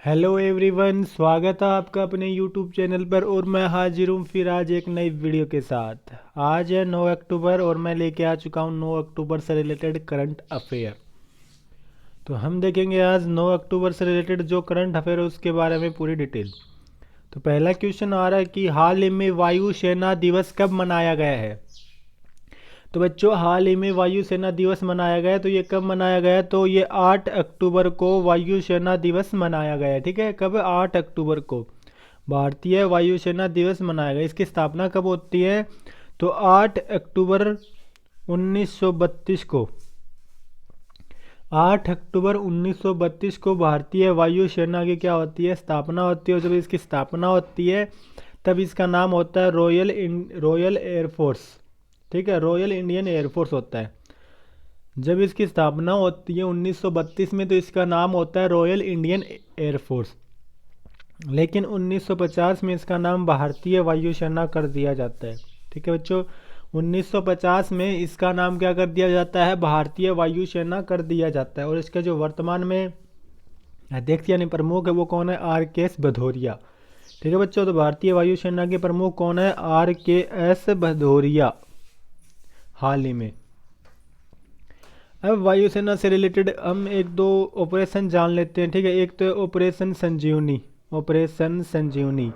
Hello everyone, स्वागत है आपका अपने यूट्यूब चैनल पर। और मैं हाजिर हूँ फिर आज एक नई वीडियो के साथ। आज है 9 अक्टूबर और मैं लेके आ चुका हूँ 9 अक्टूबर से रिलेटेड करंट अफेयर। तो हम देखेंगे आज 9 अक्टूबर से रिलेटेड जो करंट अफेयर है उसके बारे में पूरी डिटेल। तो पहला क्वेश्चन आ रहा है कि हाल ही में वायुसेना दिवस कब मनाया गया है। तो बच्चों, हाल ही में वायुसेना दिवस मनाया गया है। तो ये कब मनाया गया है? तो ये 8 अक्टूबर को वायुसेना दिवस मनाया गया है। ठीक है, कब? 8 अक्टूबर को भारतीय वायुसेना दिवस मनाया गया। इसकी स्थापना कब होती है? तो 8 अक्टूबर 1932 को 8 अक्टूबर 1932 को भारतीय वायुसेना की क्या होती है? स्थापना होती है। और जब इसकी स्थापना होती है तब इसका नाम होता है रॉयल एयरफोर्स। ठीक है, रॉयल इंडियन एयरफोर्स होता है। जब इसकी स्थापना होती है 1932 में तो इसका नाम होता है रॉयल इंडियन एयरफोर्स। लेकिन 1950 में इसका नाम भारतीय वायुसेना कर दिया जाता है। ठीक है बच्चों, 1950 में इसका नाम क्या कर दिया जाता है? भारतीय वायुसेना कर दिया जाता है। और इसका जो वर्तमान में अध्यक्ष यानी प्रमुख है वो कौन है? RKS भदौरिया। ठीक है बच्चों, तो भारतीय वायुसेना के प्रमुख कौन है? RKS भदौरिया हाल ही में। अब वायुसेना से रिलेटेड हम एक दो ऑपरेशन जान लेते हैं। ठीक है, एक तो है ऑपरेशन संजीवनी। ऑपरेशन संजीवनी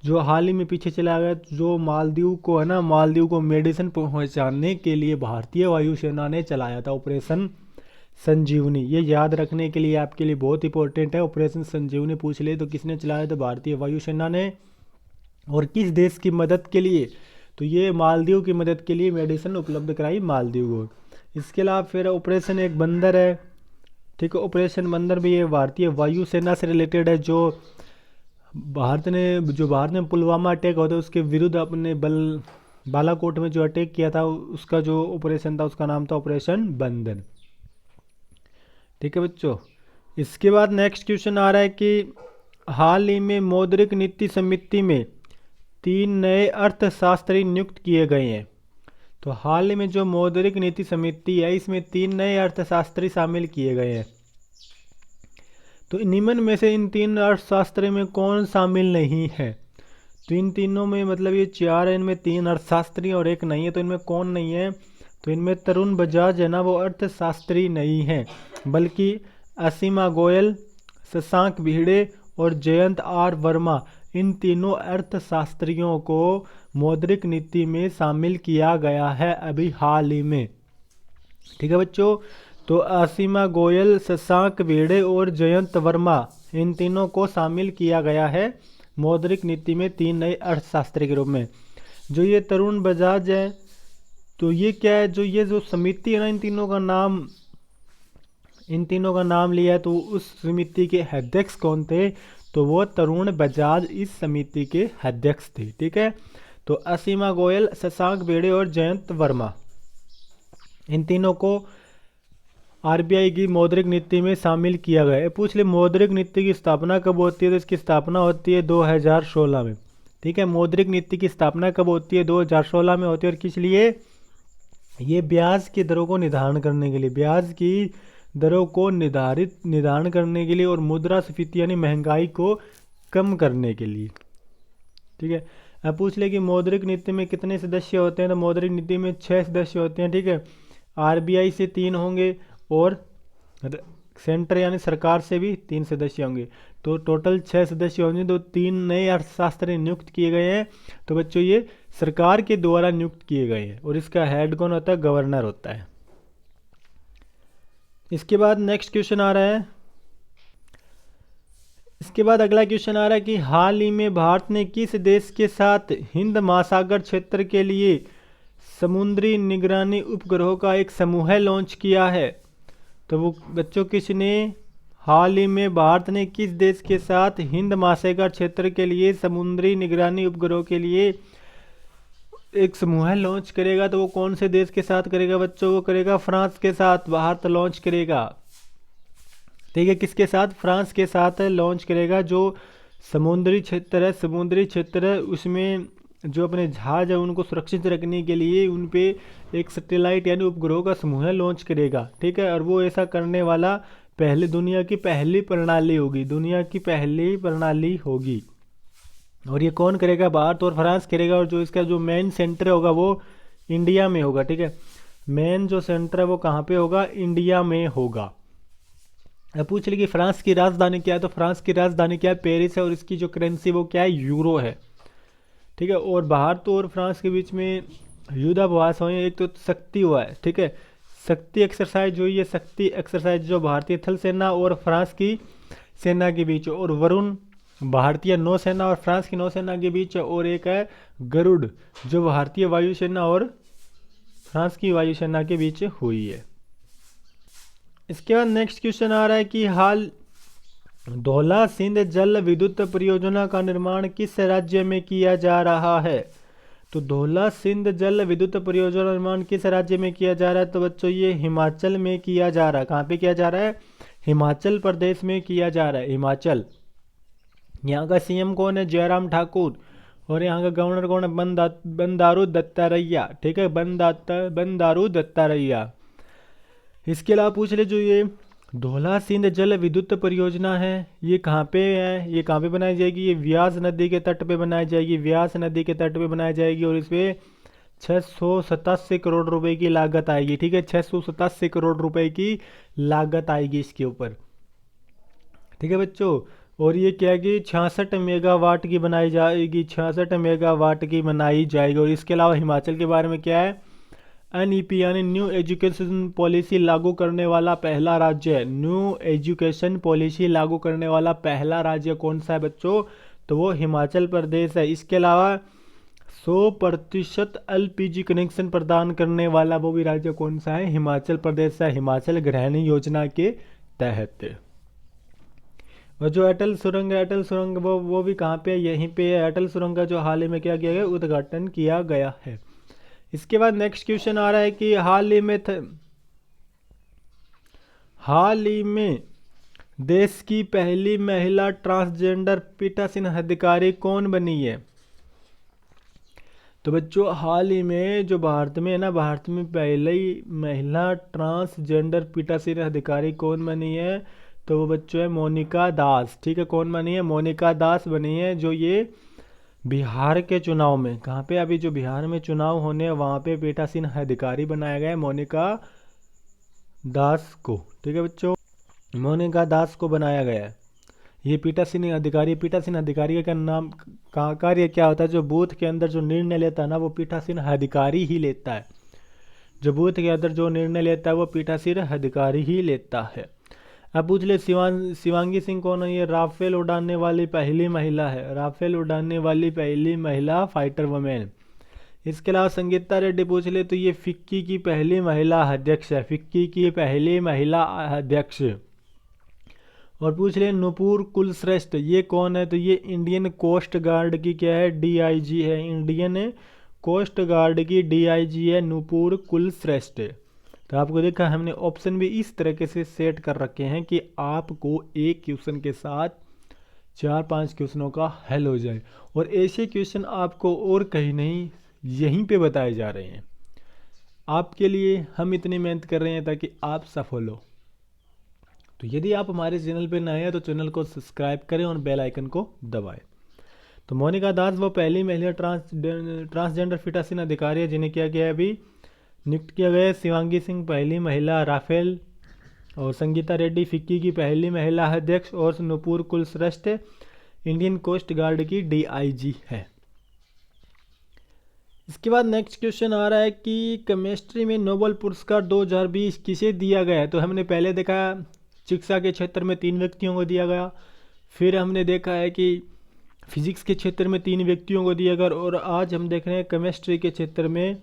जो हाल ही में पीछे चला गया, जो मालदीव को है ना, मालदीव को मेडिसिन पहुंचाने के लिए भारतीय वायुसेना ने चलाया था ऑपरेशन संजीवनी। ये याद रखने के लिए आपके लिए बहुत इंपॉर्टेंट है। ऑपरेशन संजीवनी पूछ ले तो किसने चलाया था? भारतीय वायुसेना ने। और किस देश की मदद के लिए? तो ये मालदीव की मदद के लिए मेडिसिन उपलब्ध कराई मालदीव को। इसके अलावा फिर ऑपरेशन एक बंदर है। ठीक है, ऑपरेशन बंदर भी ये भारतीय वायुसेना से रिलेटेड है। भारत ने पुलवामा अटैक होता है उसके विरुद्ध अपने बालाकोट में जो अटैक किया था उसका जो ऑपरेशन था उसका नाम था ऑपरेशन बंदर। ठीक है बच्चों, इसके बाद नेक्स्ट क्वेश्चन आ रहा है कि हाल ही में मौद्रिक नीति समिति में 3 नए अर्थशास्त्री नियुक्त किए गए हैं। तो हाल ही में जो मौद्रिक नीति समिति है इसमें 3 नए अर्थशास्त्री शामिल किए गए हैं। तो निम्न में से इन 3 अर्थशास्त्री में कौन शामिल नहीं है? तो इन तीनों में मतलब ये 4 है, इनमें 3 अर्थशास्त्री और एक नहीं है। तो इनमें कौन नहीं है? तो इनमें तरुण बजाज है ना, वो अर्थशास्त्री नहीं है, बल्कि असीमा गोयल, शशांक भिड़े और जयंत R वर्मा, इन तीनों अर्थशास्त्रियों को मौद्रिक नीति में शामिल किया गया है अभी हाल ही में। ठीक है बच्चों, तो असीमा गोयल, शशांक भिड़े और जयंत वर्मा, इन तीनों को शामिल किया गया है मौद्रिक नीति में 3 नए अर्थशास्त्री के रूप में। जो ये तरुण बजाज है तो ये क्या है? जो समिति है ना, इन तीनों का नाम लिया है। तो उस समिति के अध्यक्ष कौन थे? तो वो तरुण बजाज इस समिति के अध्यक्ष थे। ठीक है, तो असीमा गोयल, शशांक भिड़े और जयंत वर्मा, इन तीनों को RBI की मौद्रिक नीति में शामिल किया गया है। पूछ ले मौद्रिक नीति की स्थापना कब होती है? तो इसकी स्थापना होती है 2016 में। ठीक है, मौद्रिक नीति की स्थापना कब होती है? 2016 में होती है। और किस लिए? ये ब्याज की दरों को निर्धारण करने के लिए, ब्याज की दरों को निर्धारण करने के लिए और मुद्रास्फीति यानी महंगाई को कम करने के लिए। ठीक है, अब पूछ ले कि मौद्रिक नीति में कितने सदस्य होते हैं? तो मौद्रिक नीति में 6 सदस्य होते हैं। ठीक है, RBI से 3 होंगे और सेंटर यानी सरकार से भी 3 सदस्य होंगे। तो टोटल 6 सदस्य होंगे। तो 3 नए अर्थशास्त्री नियुक्त किए गए हैं। तो बच्चों ये सरकार के द्वारा नियुक्त किए गए हैं और इसका हेड कौन होता है? गवर्नर होता है। इसके बाद नेक्स्ट क्वेश्चन आ रहा है। इसके बाद अगला क्वेश्चन आ रहा है कि हाल ही में भारत ने किस देश के साथ हिंद महासागर क्षेत्र के लिए समुद्री निगरानी उपग्रहों का एक समूह लॉन्च किया है? तो वो बच्चों किसने? हाल ही में भारत ने किस देश के साथ हिंद महासागर क्षेत्र के लिए समुद्री निगरानी उपग्रहों के लिए एक समूह लॉन्च करेगा? तो वो कौन से देश के साथ करेगा बच्चों? वो करेगा फ्रांस के साथ। भारत लॉन्च करेगा। ठीक है, किसके साथ? फ्रांस के साथ लॉन्च करेगा। जो समुद्री क्षेत्र है उसमें जो अपने जहाज है उनको सुरक्षित रखने के लिए उन पे एक सैटेलाइट यानी उपग्रहों का समूह लॉन्च करेगा। ठीक है, और वो ऐसा करने वाला दुनिया की पहली प्रणाली होगी, दुनिया की पहली प्रणाली होगी। और ये कौन करेगा? भारत और फ्रांस करेगा। और जो इसका जो मेन सेंटर होगा वो इंडिया में होगा। ठीक है, मेन जो सेंटर है वो कहाँ पे होगा? इंडिया में होगा। अब पूछ ली कि फ्रांस की राजधानी क्या है, तो फ्रांस की राजधानी क्या है? पेरिस है। और इसकी जो करेंसी वो क्या है? यूरो है। ठीक है, और भारत और फ्रांस के बीच में युद्धाभ्यास हुए, एक तो शक्ति हुआ है। ठीक है, शक्ति एक्सरसाइज हुई है, शक्ति एक्सरसाइज जो भारतीय थल सेना और फ्रांस की सेना के बीच, और वरुण भारतीय नौसेना और फ्रांस की नौसेना के बीच, और एक है गरुड़ जो भारतीय वायुसेना और फ्रांस की वायुसेना के बीच हुई है। इसके बाद नेक्स्ट क्वेश्चन आ रहा है कि हाल धौला सिंध जल विद्युत परियोजना का निर्माण किस राज्य में किया जा रहा है? तो धौला सिंध जल विद्युत परियोजना निर्माण किस राज्य में किया जा रहा है? तो बच्चों ये हिमाचल में किया जा रहा है। कहाँ पे किया जा रहा है? हिमाचल प्रदेश में किया जा रहा है, हिमाचल। यहाँ का सीएम कौन है? जयराम ठाकुर। और यहाँ का गवर्नर कौन है? बंडारू दत्तात्रेय। ठीक है, बंडारू दत्तात्रेय। इसके अलावा पूछ ले, जो ये धौला सिंध जल विद्युत परियोजना है ये कहाँ पे है? ये कहाँ पे बनाई जाएगी? ये व्यास नदी के तट पे बनाई जाएगी, व्यास नदी के तट पे बनाई जाएगी। और इस पर 687 करोड़ रुपए की लागत आएगी। ठीक है, 687 करोड़ रुपए की लागत आएगी इसके ऊपर। ठीक है बच्चों, और ये क्या है कि 66 मेगावाट की बनाई जाएगी, 66 मेगावाट की बनाई जाएगी। और इसके अलावा हिमाचल के बारे में क्या है? NEP यानी न्यू एजुकेशन पॉलिसी लागू करने वाला पहला राज्य है। न्यू एजुकेशन पॉलिसी लागू करने वाला पहला राज्य कौन सा है बच्चों? तो वो हिमाचल प्रदेश है। इसके अलावा 100% LPG कनेक्शन प्रदान करने वाला वो भी राज्य कौन सा है? हिमाचल प्रदेश है, हिमाचल गृहिणी योजना के तहत। और जो अटल सुरंग है, अटल सुरंग वो भी कहाँ पे है? यहीं पे है। अटल सुरंग का जो हाल ही में क्या किया गया? उद्घाटन किया गया है। इसके बाद नेक्स्ट क्वेश्चन आ रहा है कि हाल ही में देश की पहली महिला ट्रांसजेंडर पीठासीन अधिकारी कौन बनी है? तो बच्चों हाल ही में जो भारत में है ना, भारत में पहली महिला ट्रांसजेंडर पीठासीन अधिकारी कौन बनी है? तो वो बच्चों है मोनिका दास। ठीक है, कौन बनी है? मोनिका दास बनी है, जो ये बिहार के चुनाव में, कहाँ पे अभी जो बिहार में चुनाव होने हैं वहाँ पे पीठासीन अधिकारी बनाया गया है मोनिका दास को। ठीक है बच्चों, मोनिका दास को बनाया गया है ये पीठासीन अधिकारी। पीठासीन अधिकारी का नाम का कार्य क्या होता है? जो बूथ के अंदर जो निर्णय लेता है ना, वो पीठासीन अधिकारी ही लेता है। जो बूथ के अंदर जो निर्णय लेता है वो पीठासीन अधिकारी ही लेता है। अब पूछ ले, शिवांगी सिंह कौन है? ये राफेल उड़ाने वाली पहली महिला है, राफेल उड़ाने वाली पहली महिला फाइटर वुमेन। इसके अलावा संगीता रेड्डी पूछ ले, तो ये फिक्की की पहली महिला अध्यक्ष है, फिक्की की पहली महिला अध्यक्ष। और पूछ ले नुपुर कुलश्रेष्ठ, ये कौन है? तो ये इंडियन कोस्ट गार्ड की क्या है? DIG है, इंडियन कोस्ट गार्ड की DIG है नुपुर कुलश्रेष्ठ। तो आपको देखा हमने ऑप्शन भी इस तरीके से सेट कर रखे हैं कि आपको एक क्वेश्चन के साथ 4-5 क्वेश्चनों का हल हो जाए। और ऐसे क्वेश्चन आपको और कहीं नहीं, यहीं पे बताए जा रहे हैं। आपके लिए हम इतनी मेहनत कर रहे हैं ताकि आप सफल हो। तो यदि आप हमारे चैनल पे नए हैं तो चैनल को सब्सक्राइब करें और बेल आइकन को दबाएं। तो मोनिका दास वो पहली महिला ट्रांसजेंडर पीठासीन अधिकारी है जिन्हें क्या किया है अभी नियुक्त किया गया है। शिवांगी सिंह पहली महिला राफेल, और संगीता रेड्डी फिक्की की पहली महिला अध्यक्ष, और Nupur Kulshreshtha Indian coast guard की DIG है। इसके बाद नेक्स्ट क्वेश्चन आ रहा है कि केमिस्ट्री में नोबेल पुरस्कार 2020 किसे दिया गया है? तो हमने पहले देखा शिक्षा के क्षेत्र में 3 व्यक्तियों को दिया गया, फिर हमने देखा है कि फिजिक्स के क्षेत्र में 3 व्यक्तियों को दिया गया, और आज हम देख रहे हैं केमिस्ट्री के क्षेत्र में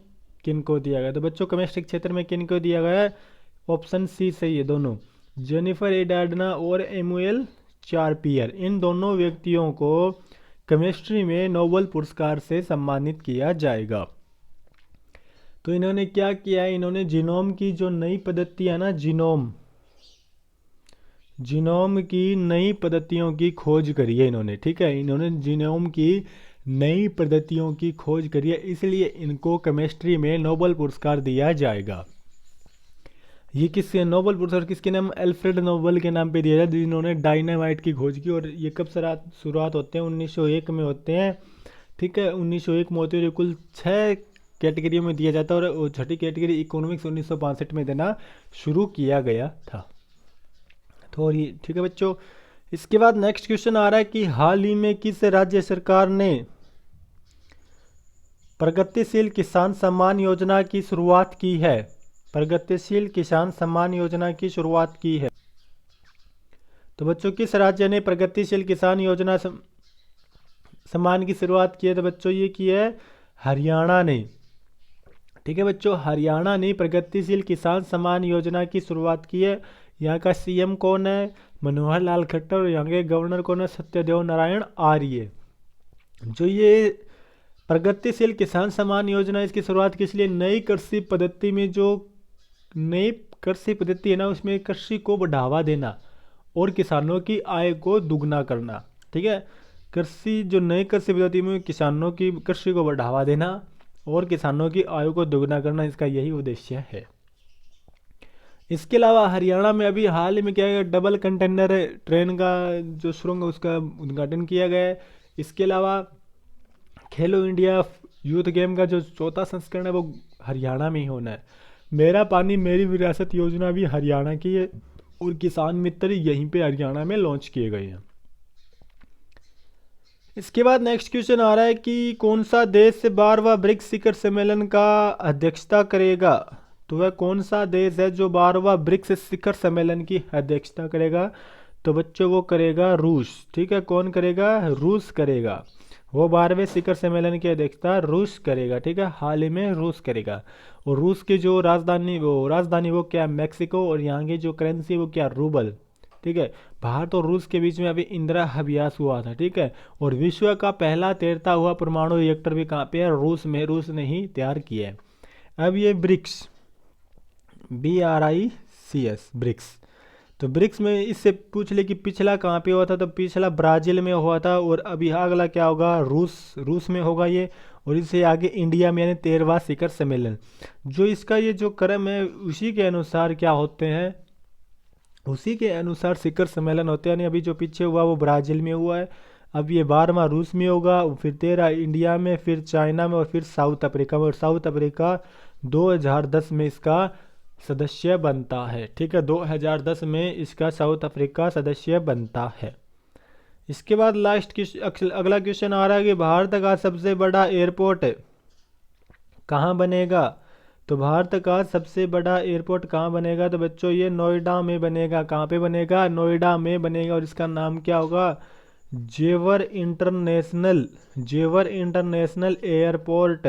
किन को दिया गया। तो बच्चों केमिस्ट्री क्षेत्र में किन को दिया गया है? ऑप्शन C सही है दोनों, जेनिफर एडार्डना और एमुएल चार्पियर। इन दोनों व्यक्तियों को केमिस्ट्री में नोबेल पुरस्कार से सम्मानित किया जाएगा। तो इन्होंने क्या किया है? इन्होंने जीनोम की जो नई पद्धति है ना, जीनोम की नई पद्धतियों की खोज करी है इन्होंने। ठीक है, इन्होंने जीनोम की नई पद्धतियों की खोज करी है, इसलिए इनको केमिस्ट्री में नोबेल पुरस्कार दिया जाएगा। ये किसके नोबेल पुरस्कार किसके नाम, अल्फ्रेड नोबेल के नाम पे दिया जाता है, जिन्होंने डायनामाइट की खोज की। और ये कब शुरुआत होते हैं, 1901 में होते हैं। ठीक है, 1901 में होते हैं। कुल 6 कैटेगरियों में दिया जाता है और छठी कैटेगरी इकोनॉमिक्स 1962 में देना शुरू किया गया था। तो और ये ठीक है बच्चों। इसके बाद नेक्स्ट क्वेश्चन आ रहा है कि हाल ही में किस राज्य सरकार ने प्रगतिशील किसान सम्मान योजना की शुरुआत की है। प्रगतिशील किसान सम्मान योजना की शुरुआत की है। तो बच्चों किस राज्य ने प्रगतिशील किसान योजना सम्मान की शुरुआत की है, तो बच्चों ये की है हरियाणा ने। ठीक है बच्चों, हरियाणा ने प्रगतिशील किसान सम्मान योजना की शुरुआत की है। यहाँ का सीएम कौन है, मनोहर लाल खट्टर, और यहाँ के गवर्नर कौन है, सत्यदेव नारायण आर्य। जो ये प्रगतिशील किसान सम्मान योजना, इसकी शुरुआत किस लिए, नई कृषि पद्धति में जो नई कृषि पद्धति है ना, उसमें कृषि को बढ़ावा देना और किसानों की आय को दुगना करना। ठीक है, कृषि जो नई कृषि पद्धति में किसानों की कृषि को बढ़ावा देना और किसानों की आय को दुगना करना, इसका यही उद्देश्य है। इसके अलावा हरियाणा में अभी हाल में क्या है, डबल कंटेनर ट्रेन का जो सुरंग उसका उद्घाटन किया गया है। इसके अलावा खेलो इंडिया यूथ गेम का जो 4था संस्करण है वो हरियाणा में ही होना है। मेरा पानी मेरी विरासत योजना भी हरियाणा की है और किसान मित्र यहीं पे हरियाणा में लॉन्च किए गए हैं। इसके बाद नेक्स्ट क्वेश्चन आ रहा है कि कौन सा देश 12वां ब्रिक्स शिखर सम्मेलन का अध्यक्षता करेगा। तो वह कौन सा देश है जो 12वां ब्रिक्स शिखर सम्मेलन की अध्यक्षता करेगा, तो बच्चों वो करेगा रूस। ठीक है, कौन करेगा, रूस करेगा। वो 12वें शिखर सम्मेलन की अध्यक्षता रूस करेगा। ठीक है, हाल ही में रूस करेगा। और रूस की जो राजधानी वो क्या, मैक्सिको, और यहाँ की जो करेंसी वो क्या, रूबल। ठीक है, भारत और रूस के बीच में अभी इंदिरा अभ्यास हुआ था। ठीक है, और विश्व का पहला तैरता हुआ परमाणु रिएक्टर भी कहाँ पे है, रूस में। रूस ने ही तैयार किया है। अब ये ब्रिक्स, BRICS, ब्रिक्स, तो ब्रिक्स में इससे पूछ ले कि पिछला कहाँ पे हुआ था, तो पिछला ब्राज़ील में हुआ था। और अभी अगला क्या होगा, रूस में होगा ये। और इससे आगे इंडिया में, यानी 13वां शिखर सम्मेलन। जो इसका ये जो क्रम है उसी के अनुसार क्या होते हैं, उसी के अनुसार शिखर सम्मेलन होते हैं। यानी अभी जो पीछे हुआ वो ब्राज़ील में हुआ है, अब ये 12वां रूस में होगा, फिर 13 इंडिया में, फिर चाइना में, और फिर साउथ अफ्रीका में। और साउथ अफ्रीका 2010 में इसका सदस्य बनता है। ठीक है, 2010 में इसका साउथ अफ्रीका सदस्य बनता है। इसके बाद अगला क्वेश्चन आ रहा है कि भारत का सबसे बड़ा एयरपोर्ट कहाँ बनेगा। तो भारत का सबसे बड़ा एयरपोर्ट कहाँ बनेगा, तो बच्चों ये नोएडा में बनेगा। कहाँ पे बनेगा, नोएडा में बनेगा। और इसका नाम क्या होगा, जेवर इंटरनेशनल एयरपोर्ट।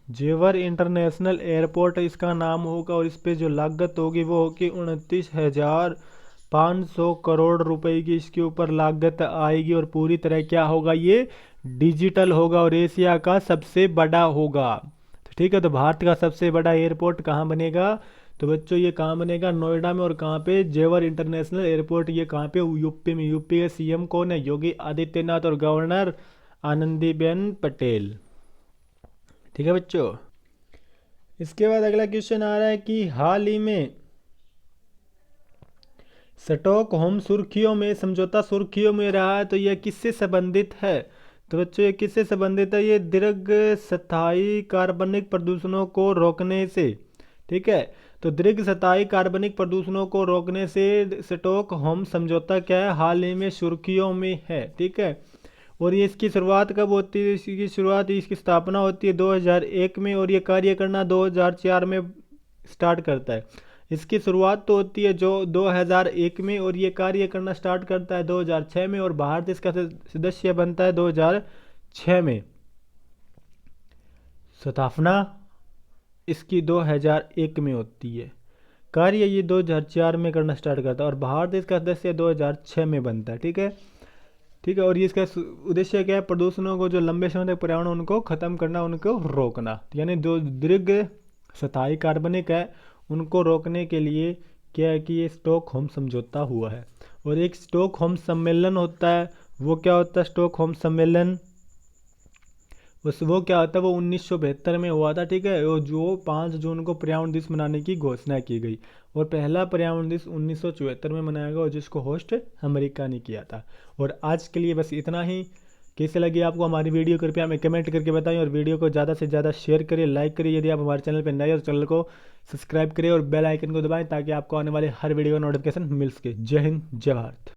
जेवर इंटरनेशनल एयरपोर्ट इसका नाम होगा। और इस पे जो लागत होगी वो होगी 29,500 करोड़ रुपए की इसके ऊपर लागत आएगी। और पूरी तरह क्या होगा, ये डिजिटल होगा और एशिया का सबसे बड़ा होगा। तो ठीक है, तो भारत का सबसे बड़ा एयरपोर्ट कहाँ बनेगा, तो बच्चों ये कहाँ बनेगा, नोएडा में। और कहाँ पे, जेवर इंटरनेशनल एयरपोर्ट, ये कहाँ पे, यूपी में। यूपी के सीएम कौन है, योगी आदित्यनाथ, और गवर्नर आनंदीबेन पटेल। ठीक है बच्चों। इसके बाद अगला क्वेश्चन आ रहा है कि हाल ही में स्टॉकहोम समझौता सुर्खियों में रहा है, तो यह किससे संबंधित है। तो बच्चों ये किससे संबंधित है, ये दीर्घ स्थायी कार्बनिक प्रदूषणों को रोकने से। ठीक है, तो दीर्घ स्थायी कार्बनिक प्रदूषणों को रोकने से स्टॉकहोम समझौता क्या है, हाल ही में सुर्खियों में है। ठीक है, और ये इसकी शुरुआत कब होती है, इसकी स्थापना होती है 2001 में, और ये कार्य करना 2004 में स्टार्ट करता है। इसकी शुरुआत तो होती है जो 2001 में, और ये कार्य करना स्टार्ट करता है 2006 में, और भारत इसका सदस्य बनता है 2006 में। स्थापना इसकी 2001 में होती है, कार्य ये 2004 में करना स्टार्ट करता है, और भारत इसका सदस्य 2006 में बनता है। ठीक है, और ये इसका उद्देश्य क्या है, प्रदूषणों को जो लंबे समय तक पर्यावरण उनको खत्म करना, उनको रोकना। यानी जो दीर्घ स्थायी कार्बनिक है उनको रोकने के लिए क्या है कि ये स्टॉकहोम समझौता हुआ है। और एक स्टॉकहोम सम्मेलन होता है, वो क्या होता है, स्टॉकहोम सम्मेलन उस वो क्या होता है, वो 1972 में हुआ था, ठीक है। वो जो 5 जून को पर्यावरण दिवस मनाने की घोषणा की गई, और पहला पर्यावरण दिवस 1974 में मनाया गया, और जिसको होस्ट अमेरिका ने किया था। और आज के लिए बस इतना ही। कैसे लगी आपको हमारी वीडियो, कृपया हमें कमेंट करके बताएं, और वीडियो को ज़्यादा से ज़्यादा शेयर करिए, लाइक करिए। यदि आप हमारे चैनल पर नए हो तो चैनल को सब्सक्राइब करिए और बेल आइकन को दबाएं, ताकि आपको आने वाले हर वीडियो का नोटिफिकेशन मिल सके। जय हिंद, जय भारत।